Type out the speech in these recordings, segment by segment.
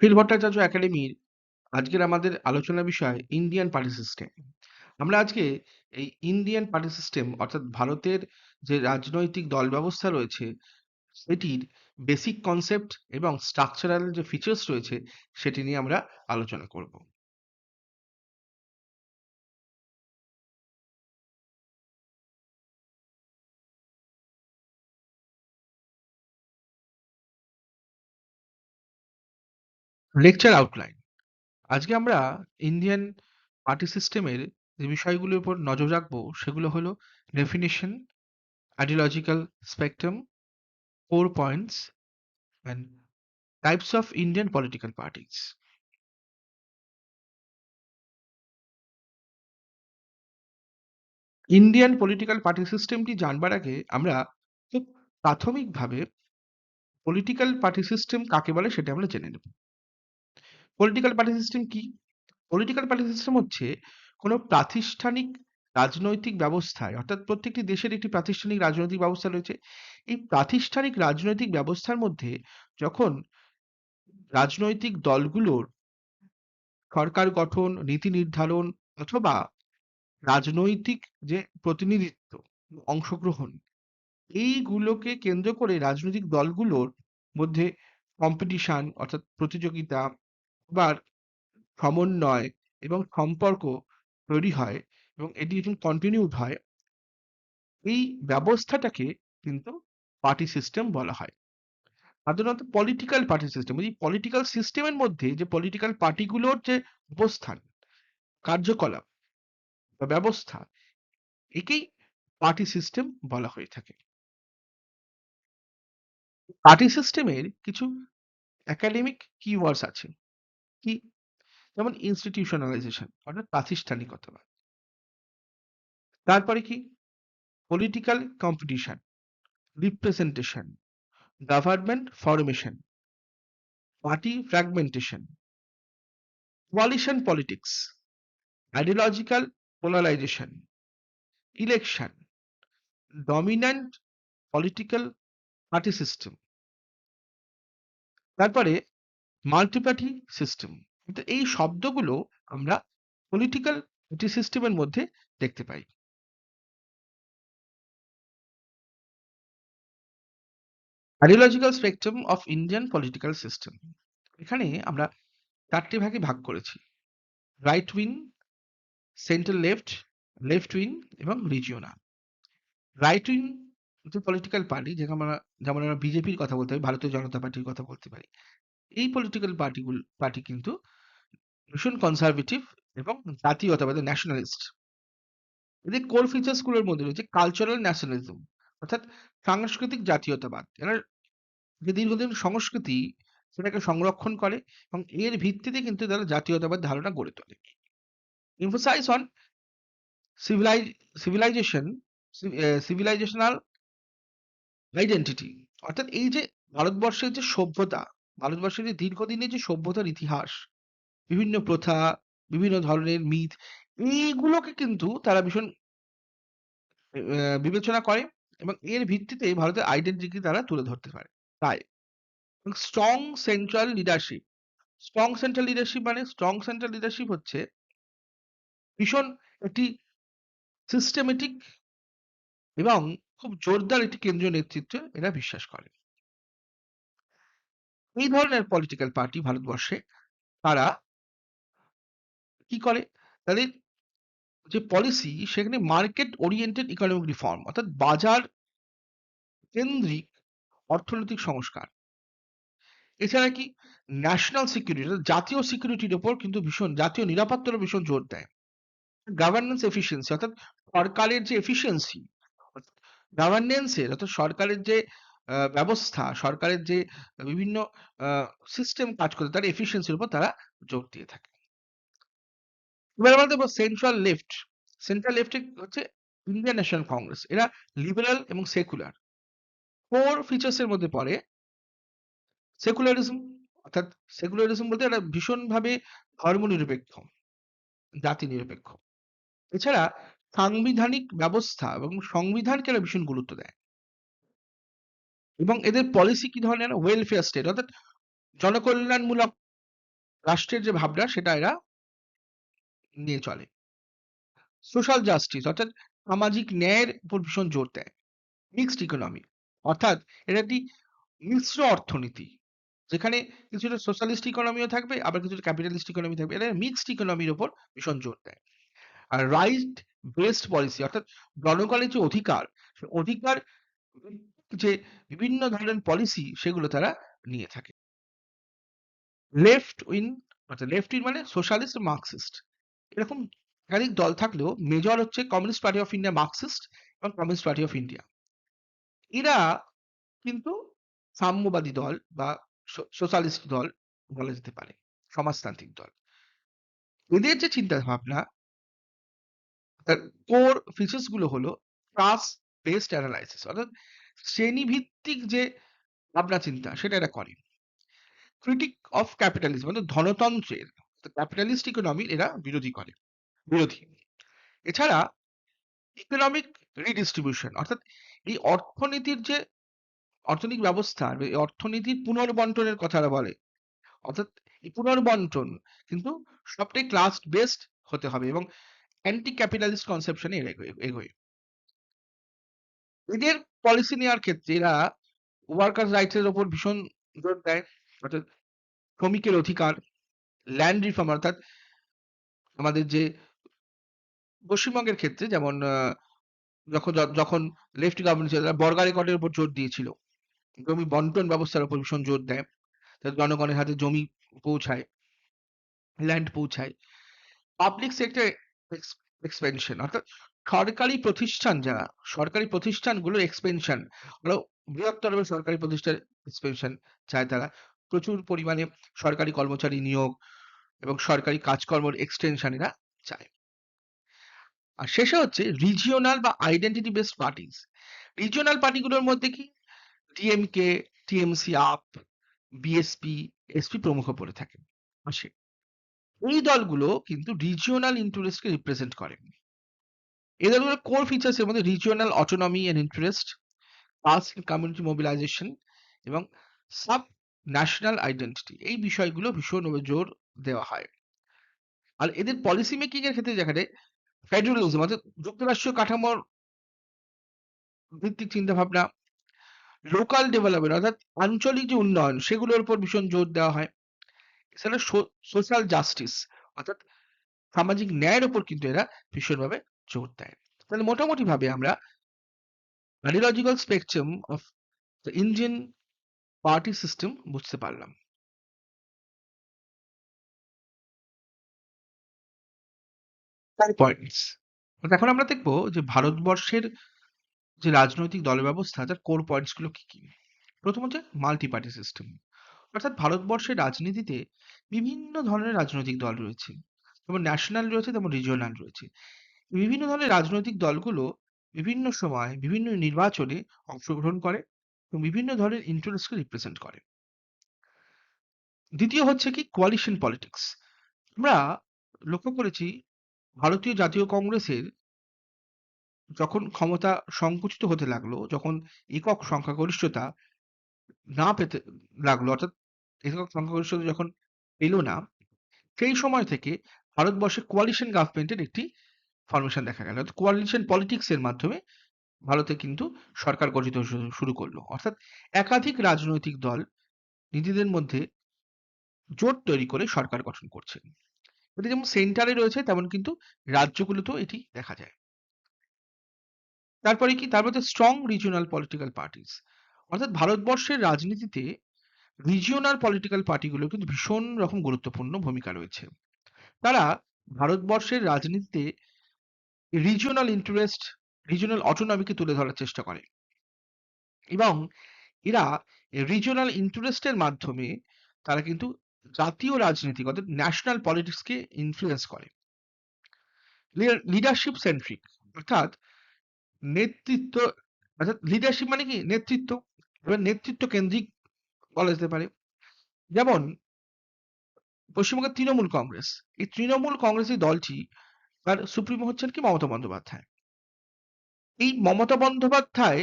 Feel Bhattacharya একাডেমির আজকের আমাদের আলোচনা বিষয় ইন্ডিয়ান পার্টি সিস্টেম। আমরা আজকে এই ইন্ডিয়ান পার্টি সিস্টেম অর্থাৎ ভারতের যে রাজনৈতিক দল ব্যবস্থা রয়েছে সেটির বেসিক কনসেপ্ট এবং স্ট্রাকচারাল যে ফিচার্স রয়েছে সেটি নিয়ে আমরা আলোচনা করব। Lecture outline. আজকে আমরা ইন্ডিয়ান পার্টি সিস্টেমের যে বিষয়গুলোর উপর নজর রাখবো সেগুলো হলো definition, ideological spectrum, core points and types of Indian political parties. Indian political party সিস্টেমটি জানবার আগে আমরা খুব প্রাথমিকভাবে পলিটিক্যাল পার্টি সিস্টেম কাকে বলে সেটা আমরা জেনে নেব। পলিটিক্যাল পার্টি সিস্টেম কি? পলিটিক্যাল পার্টি সিস্টেম হচ্ছে কোনো প্রাতিষ্ঠানিক রাজনৈতিক ব্যবস্থায় অর্থাৎ প্রত্যেকটি দেশের একটি প্রাতিষ্ঠানিক রাজনৈতিক ব্যবস্থা রয়েছে। এই প্রাতিষ্ঠানিক রাজনৈতিক ব্যবস্থার মধ্যে যখন রাজনৈতিক দলগুলোর সরকার গঠন, নীতি নির্ধারণ অথবা রাজনৈতিক যে প্রতিনিধিত্ব, অংশগ্রহণ এইগুলোকে কেন্দ্র করে রাজনৈতিক দলগুলোর মধ্যে কম্পিটিশন অর্থাৎ প্রতিযোগিতা বা সমন্বয় এবং সম্পর্ক তৈরি হয় এবং এটি যখন কন্টিনিউড হয় এই ব্যবস্থাটাকে কিন্তু পার্টি সিস্টেম বলা হয়। সাধারণত পলিটিক্যাল পার্টি সিস্টেম এই পলিটিক্যাল সিস্টেমের মধ্যে যে পলিটিক্যাল পার্টিগুলোর যে অবস্থান, কার্যকলাপ বা ব্যবস্থা একেই পার্টি সিস্টেম বলা হয়ে থাকে। পার্টি সিস্টেমের কিছু একাডেমিক কিওয়ার্ডস আছে। কি? যেমন ইনস্টিটিউশনালাইজেশন অর্থাৎ প্রাতিষ্ঠানিকতা। তারপরে কি? Political competition, representation, government formation, party fragmentation, coalition politics, ideological polarization, election, dominant political party system, তারপরে মাল্টিপার্টি সিস্টেম। এই শব্দগুলো আমরা পলিটিক্যাল পার্টি সিস্টেমের মধ্যে দেখতে পাই। Ideological spectrum of Indian political system. এখানে আমরা ৪ টে ভাগে ভাগ করেছি। Right wing, centre left, left wing এবং রিজিওনাল। রাইট উইং যে পলিটিক্যাল পার্টি যেমন আমরা বিজেপির কথা বলতে পারি, ভারতীয় জনতা পার্টির কথা বলতে পারি। এই পলিটিক্যাল পার্টি কিন্তু ভীষণ কনজারভেটিভ এবং জাতীয়তাবাদী ন্যাশনালিস্ট। এদের কোর ফিচার্স গুলোর মধ্যে রয়েছে কালচারাল ন্যাশনালিজম অর্থাৎ সাংস্কৃতিক জাতীয়তাবাদ। এরা যে দীর্ঘদিন সংস্কৃতি সেটাকে সংরক্ষণ করে এবং এর ভিত্তিতে কিন্তু তারা জাতীয়তাবাদ ধারণা গড়ে তোলে। Emphasise on civilisation, civilisational identity অর্থাৎ এই যে ভারতবর্ষের যে সভ্যতা, ভারতবর্ষের যে দীর্ঘদিনের যে সভ্যতার ইতিহাস, বিভিন্ন প্রথা, বিভিন্ন ধরনের মিথ এইগুলোকে কিন্তু তারা ভীষণ বিবেচনা করে এবং এর ভিত্তিতে ভারতের আইডেন্টিটি তারা তুলে ধরতে পারে। তাই strong central leadership. Strong central leadership হচ্ছে ভীষণ একটি সিস্টেমেটিক এবং খুব জোরদার একটি কেন্দ্রীয় নেতৃত্বে এরা বিশ্বাস করে। এই ধরনের পলিটিক্যাল পার্টি ভারতবর্ষে তারা কি করে? তাদের যে পলিসি সেখানে মার্কেট ওরিয়েন্টেড ইকোনমিক রিফর্ম অর্থাৎ বাজার কেন্দ্রিক অর্থনৈতিক সংস্কার। এছাড়া কি? ন্যাশনাল সিকিউরিটি অর্থাৎ জাতীয় সিকিউরিটির উপর কিন্তু জাতীয় নিরাপত্তার উপর ভীষণ জোর দেয়। গভর্নেন্স এফিসিয়েন্সি অর্থাৎ সরকারের যে এফিসিয়েন্সি গভর্নেন্স এর অর্থাৎ সরকারের যে ব্যবস্থা, সরকারের যে বিভিন্ন সিস্টেম কাজ করে তার এফিসিয়েন্সির উপর তারা জোর দিয়ে থাকে। এবার আমরা দেখবো সেন্ট্রাল লেফট। সেন্ট্রাল লেফট হচ্ছে ইন্ডিয়ান ন্যাশনাল কংগ্রেস। এরা লিবারাল এবং সেকুলার। কোর ফিচার্স এর মধ্যে পড়ে সেকুলারিজম অর্থাৎ সেকুলারিজম বলতে এরা ভীষণভাবে ধর্মনিরপেক্ষ, জাতি নিরপেক্ষ। এছাড়া সাংবিধানিক ব্যবস্থা এবং সংবিধানকে এরা ভীষণ গুরুত্ব দেয় এবং এদের পলিসি কি ধরনের? ওয়েলফেয়ার স্টেট অর্থাৎ জনকল্যাণমূলক রাষ্ট্রের যে ভাবনা সেটা এরা নিয়ে চলে। সোশ্যাল জাস্টিস অর্থাৎ সামাজিক ন্যায়ের উপর ভীষণ জোর দেয়। মিক্সড ইকোনমি অর্থাৎ এটা একটি মিশ্র অর্থনীতি। যেখানে কিছুটা সোশ্যালিস্ট ইকোনমিও থাকবে আবার কিছুটা ক্যাপিটালিস্ট ইকোনমি থাকবে। এরা মিক্সড ইকোনমির উপর ভীষণ জোর দেয়। আর রাইট বেসড পলিসি অর্থাৎ জনগণের যে অধিকার, সে অধিকার যে বিভিন্ন ধরনের পলিসি সেগুলো তারা নিয়ে থাকে। লেফট উইং অর্থাৎ লেফট উইং মানে সোশ্যালিস্ট, মার্কসিস্ট এরকম একাধিক দল থাকলেও মেজর হচ্ছে communist party of India Marxist এবং কমিউনিস্ট পার্টি অফ ইন্ডিয়া। এরা কিন্তু সাম্যবাদী দল বা সোশ্যালিস্ট দল বলা যেতে পারে, সমাজতান্ত্রিক দল। এদের যে চিন্তা ভাবনা তার কোর ফিচার্স গুলো হলো ক্লাস বেসড অ্যানালাইসিস অর্থাৎ শ্রেণীভিত্তিক যে ভাবনা চিন্তা সেটা এরা করে। ক্রিটিক অফ ক্যাপিটালিজম অর্থাৎ ধনতন্ত্রের ক্যাপিটালিস্ট ইকোনমির এরা বিরোধী। এছাড়া ইকোনমিক রিডিস্ট্রিবিউশন অর্থাৎ এই অর্থনীতির যে অর্থনৈতিক ব্যবস্থা এই অর্থনীতির পুনর্বন্টনের কথা এরা বলে। অর্থাৎ এই পুনর্বন্টন কিন্তু সবটাই ক্লাস বেসড হতে হবে এবং অ্যান্টি ক্যাপিটালিস্ট কনসেপশনে এরা এগোয়। এদের পলিসি নেওয়ার ক্ষেত্রে এরা ওয়ার্কার্স রাইটস এর উপর ভীষণ জোর দেয়। অর্থাৎ শ্রমিকের অধিকার, ল্যান্ড রিফর্ম অর্থাৎ আমাদের যে পশ্চিমবঙ্গের ক্ষেত্রে যেমন যখন লেফট গভর্নমেন্ট ছিল তারা বর্গা রেকর্ডের উপর জোর দিয়েছিল। জমি বন্টন ব্যবস্থার উপর ভীষণ জোর দেয়। যাতে জনগণের হাতে জমি পৌঁছায়, ল্যান্ড পৌঁছায়। পাবলিক সেক্টর এক্সপেনশন অর্থাৎ সরকারি প্রতিষ্ঠানগুলোর এক্সপেনশন আরো বৃহত্তর সরকারি প্রতিষ্ঠান এক্সপেনশন চায় তারা। প্রচুর পরিমাণে সরকারি কর্মচারী নিয়োগ এবং সরকারি কাজকর্মের এক্সটেনশন এরা চায়। আর শেষে হচ্ছে রিজিওনাল বা আইডেন্টিটি বেসড পার্টিস। রিজিওনাল পার্টিগুলোর মধ্যে কি DMK, TMC, up, BSP, SP প্রমুখ পড়ে থাকে আসে। এই দলগুলো কিন্তু রিজিওনাল ইন্টারেস্টকে রিপ্রেজেন্ট করে। এই দলগুলোর কোর ফিচার্স এর মধ্যে regional autonomy and interest, caste community mobilisation এবং সাব ন্যাশনাল আইডেন্টিটি এই বিষয়গুলো ভীষণভাবে জোর দেওয়া হয়। আর এদের পলিসি মেকিং এর ক্ষেত্রে যেখানে ফেডারালিজম অর্থাৎ যুক্তরাষ্ট্রীয় কাঠামোর ভিত্তিক চিন্তাভাবনা, লোকাল ডেভেলপমেন্ট অর্থাৎ আঞ্চলিক যে উন্নয়ন সেগুলোর উপর ভীষণ জোর দেওয়া হয়। এছাড়া সোশ্যাল জাস্টিস অর্থাৎ সামাজিক ন্যায়ের উপর কিন্তু এরা ভীষণভাবে জোর দেয়। তাহলে মোটামুটি ভাবে আমরা ideological spectrum of the Indian party system বুঝতে পারলাম। পয়েন্টস এখন আমরা দেখব যে ভারতবর্ষের যে রাজনৈতিক দল ব্যবস্থা তার কোর পয়েন্টস গুলো কি কি। প্রথম হচ্ছে মাল্টি পার্টি সিস্টেম অর্থাৎ ভারতবর্ষের রাজনীতিতে বিভিন্ন ধরনের রাজনৈতিক দল রয়েছে, যেমন ন্যাশনাল রয়েছে তেমন রিজিওনাল রয়েছে। বিভিন্ন ধরনের রাজনৈতিক দলগুলো বিভিন্ন সময় বিভিন্ন নির্বাচনে অংশগ্রহণ করে এবং বিভিন্ন ধরনের ইন্টারেস্টকে রিপ্রেজেন্ট করে। দ্বিতীয় হচ্ছে কি কোয়ালিশন পলিটিক্স। আমরা লক্ষ্য করেছি ভারতীয় জাতীয় কংগ্রেসের যখন ক্ষমতা সংকুচিত হতে লাগলো, যখন একক সংখ্যাগরিষ্ঠতা না পেতে লাগলো অর্থাৎ একক সংখ্যাগরিষ্ঠতা যখন পেল না, সেই সময় থেকে ভারতবর্ষে কোয়ালিশন গভর্নমেন্টের একটি ফরমেশন দেখা গেল। কোয়ালিশন পলিটিক্স এর মাধ্যমে ভারতে কিন্তু সরকার গঠিত শুরু করলো। অর্থাৎ একাধিক রাজনৈতিক দল নিজেদের মধ্যে জোট তৈরি করে সরকার গঠন করছে। এটি যেমন সেন্টারে রয়েছে তেমন কিন্তু রাজ্যগুলোতেও এটি দেখা যায়। তারপরে কি তার মধ্যে স্ট্রং রিজিওনাল পলিটিক্যাল পার্টিস অর্থাৎ ভারতবর্ষের রাজনীতিতে রিজিওনাল পলিটিক্যাল পার্টিগুলো কিন্তু ভীষণ রকম গুরুত্বপূর্ণ ভূমিকা রয়েছে। তারা ভারতবর্ষের রাজনীতিতে রিজিওনাল ইন্টারেস্ট, রিজিওনাল অটোনমিকে তুলে ধরার চেষ্টা করে এবং এরা রিজিওনাল ইন্টারেস্টের মাধ্যমে তারা কিন্তু জাতীয় রাজনীতি অর্থাৎ ন্যাশনাল পলিটিক্সকে ইনফ্লুয়েন্স করে। লিডারশিপ সেন্ট্রিক অর্থাৎ নেতৃত্ব অর্থাৎ লিডারশিপ মানে কি নেতৃত্ব, এবার নেতৃত্ব কেন্দ্রিক বলা যেতে পারে। যেমন পশ্চিমবঙ্গের তৃণমূল কংগ্রেস, এই তৃণমূল কংগ্রেসের দলটি তার সুপ্রিমো হচ্ছেন কি মমতা বন্দ্যোপাধ্যায়। এই মমতা বন্দ্যোপাধ্যায়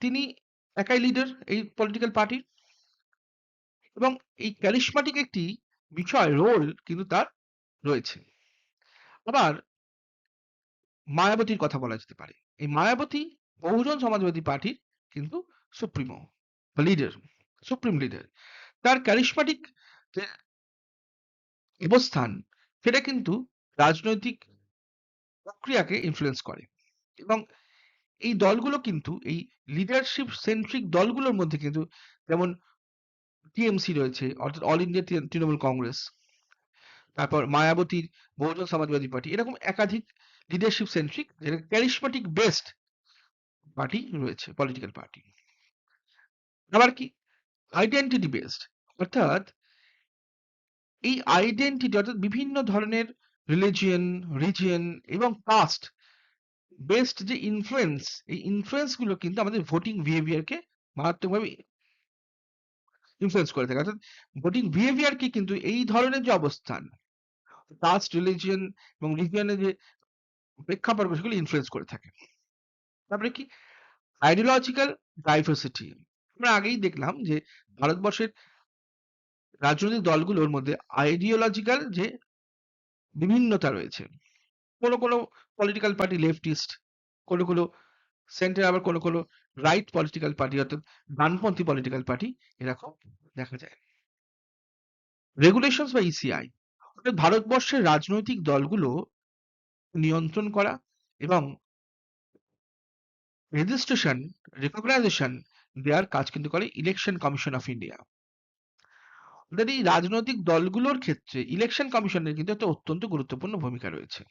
তিনি একাই লিডার এই পলিটিক্যাল পার্টির এবং এই ক্যারিশমাটিক একটি রোল কিন্তু তার রয়েছে। আবার মায়াবতীর কথা বলা যেতে পারে। এই মায়াবতী বহুজন সমাজবাদী পার্টির কিন্তু সুপ্রিমো বা লিডার, সুপ্রিম লিডার। তার ক্যারিশমাটিক যে অবস্থান সেটা কিন্তু রাজনৈতিক প্রক্রিয়াকে ইনফ্লুয়েন্স করে এবং এই দলগুলো কিন্তু এই লিডারশিপ সেন্ট্রিক দলগুলোর মধ্যে কিন্তু যেমন টিএমসি রয়েছে অর্থাৎ অল ইন্ডিয়া তৃণমূল কংগ্রেস, তারপর মায়াবতীর বহুজন সমাজবাদী পার্টি, এরকম একাধিক লিডারশিপ সেন্ট্রিক যেটা ক্যারিশমাটিক বেসড পার্টি রয়েছে, পলিটিক্যাল পার্টি। আবার কি আইডেন্টিটি বেসড, অর্থাৎ এই আইডেন্টিটি অর্থাৎ বিভিন্ন ধরনের রিলিজিয়ন, রিজিয়ন এবং কাস্ট বেসড যে ইনফ্লুয়েন্স, এই ইনফ্লুয়েন্স গুলো কিন্তু আমাদের ভোটিং বিহেভিয়ারকে মারাত্মকভাবে ইনফ্লুয়েন্স করে থাকে। অর্থাৎ ভোটিং বিহেভিয়ারকে কিন্তু এই ধরনের যে অবস্থান, কাস্ট, রিলিজিয়ন এবং রিজিয়নের যে প্রেক্ষাপট সেগুলো ইনফ্লুয়েন্স করে থাকে। তারপরে কি আইডিওলজিক্যাল ডাইভার্সিটি। আমরা আগেই দেখলাম যে ভারতবর্ষের রাজনৈতিক দলগুলোর মধ্যে আইডিওলজিক্যাল যে বিভিন্নতা রয়েছে। কোনো পলিটিক্যাল পার্টি লেফটিস্ট, কোনো সেন্টার, আবার কোনো রাইট পলিটিক্যাল পার্টি অর্থাৎ ডানপন্থী পলিটিক্যাল পার্টি এরকম দেখা যায়। রেগুলেশনস বা ইসিআই অর্থাৎ ভারতবর্ষের রাজনৈতিক দলগুলো নিয়ন্ত্রণ করা এবং রেজিস্ট্রেশন, রেকগনাইজেশন দেওয়ার কাজ কিন্তু করে ইলেকশন কমিশন অফ ইন্ডিয়া। অর্থাৎ এই রাজনৈতিক দলগুলোর ক্ষেত্রে ইলেকশন কমিশনের কিন্তু একটা অত্যন্ত গুরুত্বপূর্ণ ভূমিকা রয়েছে।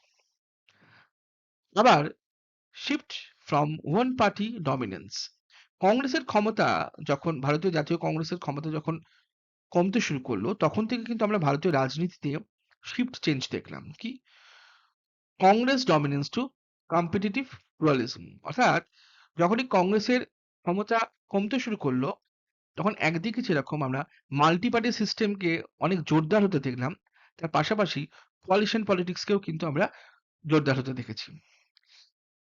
আবার shift from one party dominance, কংগ্রেসের ক্ষমতা যখন ভারতীয় জাতীয় কংগ্রেসের ক্ষমতা যখন কমতে শুরু করলো তখন থেকে কিন্তু আমরা ভারতীয় রাজনীতিতে শিফট চেঞ্জ দেখলাম। কি Congress dominance to competitive pluralism, অর্থাৎ যখনই কংগ্রেসের ক্ষমতা কমতে শুরু করলো তখন একদিকে যেরকম আমরা মাল্টি পার্টি সিস্টেমকে অনেক জোরদার হতে দেখলাম, তার পাশাপাশি কোয়ালিশন পলিটিক্সকেও কিন্তু আমরা জোরদার হতে দেখেছি।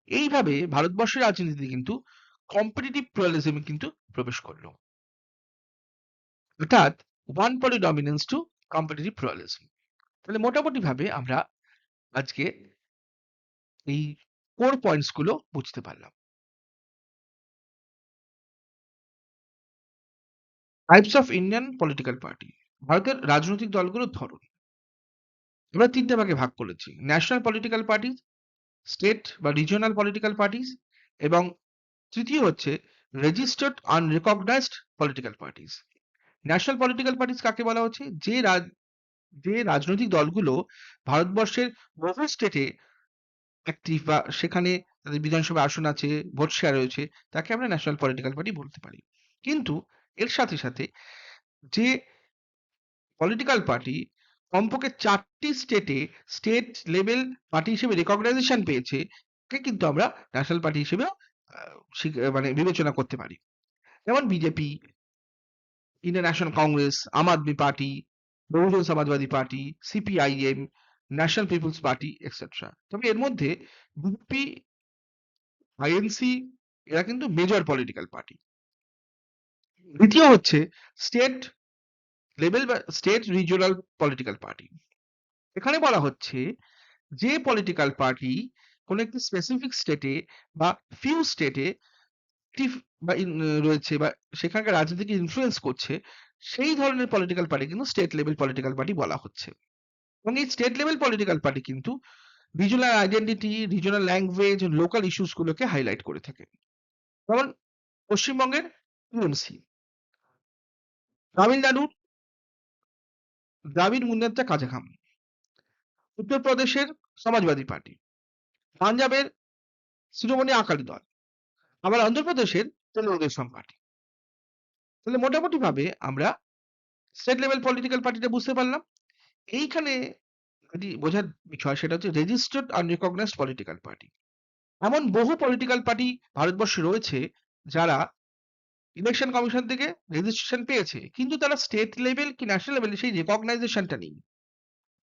এইভাবে ভারতবর্ষের রাজনীতিতে কিন্তু কম্পিটিটিভ প্লুরালিজম কিন্তু প্রবেশ করলো, অর্থাৎ one party dominance to competitive pluralism. তাহলে মোটামুটি ভাবে আমরা আজকে এই কোর পয়েন্টস গুলো বুঝতে পারলাম। Types of Indian political party, ভারতের রাজনৈতিক দলগুলোর ধরন আমরা তিনটে ভাগে ভাগ করেছি: ন্যাশনাল পলিটিক্যাল পার্টি, স্টেট বা রিজিওনাল পলিটিক্যাল পার্টিস এবং তৃতীয় হচ্ছে registered unrecognised political parties. National political parties কাকে বলা হচ্ছে? যে রাজনৈতিক দলগুলো ভারতবর্ষের বহু স্টেটে অ্যাক্টিভ বা সেখানে তাদের বিধানসভা আসন আছে, ভোট শেয়ার রয়েছে, তাকে আমরা ন্যাশনাল পলিটিক্যাল পার্টি বলতে পারি। কিন্তু এর সাথে সাথে যে পলিটিক্যাল পার্টি কমপক্ষে 4টি স্টেটে স্টেট লেভেল পার্টি হিসেবে রেকগনাইজেশন পেয়েছে, তাকে কিন্তু আমরা ন্যাশনাল পার্টি হিসেবেও মানে বিবেচনা করতে পারি। যেমন BJP, Indian National Congress, Aam Aadmi Party, Bahujan Samajwadi Party, CPIM, National Peoples Party etcetera. তবে এর মধ্যে বিজেপি, আইএনসি এরা কিন্তু মেজর পলিটিক্যাল পার্টি। দ্বিতীয় হচ্ছে স্টেট লেভেল বা স্টেট রিজিওনাল পলিটিক্যাল পার্টি। এখানে বলা হচ্ছে যে পলিটিক্যাল পার্টি কোন একটি স্পেসিফিক স্টেটে বা ফিউ স্টেটে অ্যাক্টিভ বা রয়েছে বা সেখানকার রাজনীতিকে ইনফ্লুয়েন্স করছে, সেই ধরনের পলিটিক্যাল পার্টি কিন্তু স্টেট লেভেল পলিটিক্যাল পার্টি বলা হচ্ছে। এবং এই স্টেট লেভেল পলিটিক্যাল পার্টি কিন্তু regional identity, regional language, local issues গুলোকে হাইলাইট করে থাকে। যেমন পশ্চিমবঙ্গের টিএমসি, তামিলনাড়ুর দ্রাবিড় মুন্নেত্রা কাঝাগাম, উত্তরপ্রদেশের সমাজবাদী পার্টি, পাঞ্জাবের শিরোমণি আকালি দল, আবার অন্ধ্রপ্রদেশের তেলুগুদেশম পার্টি। তাহলে মোটামুটি ভাবে আমরা স্টেট লেভেল পলিটিক্যাল পার্টিটা বুঝতে পারলাম। এইখানে যেটি বোঝার বিষয় সেটা হচ্ছে রেজিস্টার্ড আনরিকগনাইজড পলিটিক্যাল পার্টি। এমন বহু পলিটিক্যাল পার্টি ভারতবর্ষে রয়েছে যারা ইলেকশন কমিশন থেকে রেজিস্ট্রেশন পেয়েছে, কিন্তু তারা স্টেট লেভেল কি ন্যাশনাল লেভেলে সেই রেকগনাইজেশনটা নেই।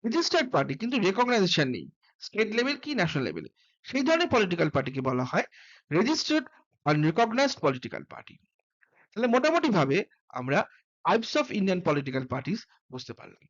রেজিস্টার্ড পার্টি কিন্তু রেকগনাইজেশন নেই স্টেট লেভেল কি ন্যাশনাল লেভেলে, সেই ধরনের পলিটিক্যাল পার্টিকে বলা হয় রেজিস্টার্ড আনরিকগনাইজড পলিটিক্যাল পার্টি। তাহলে মোটামুটি ভাবে আমরা types of Indian political parties বুঝতে পারলাম।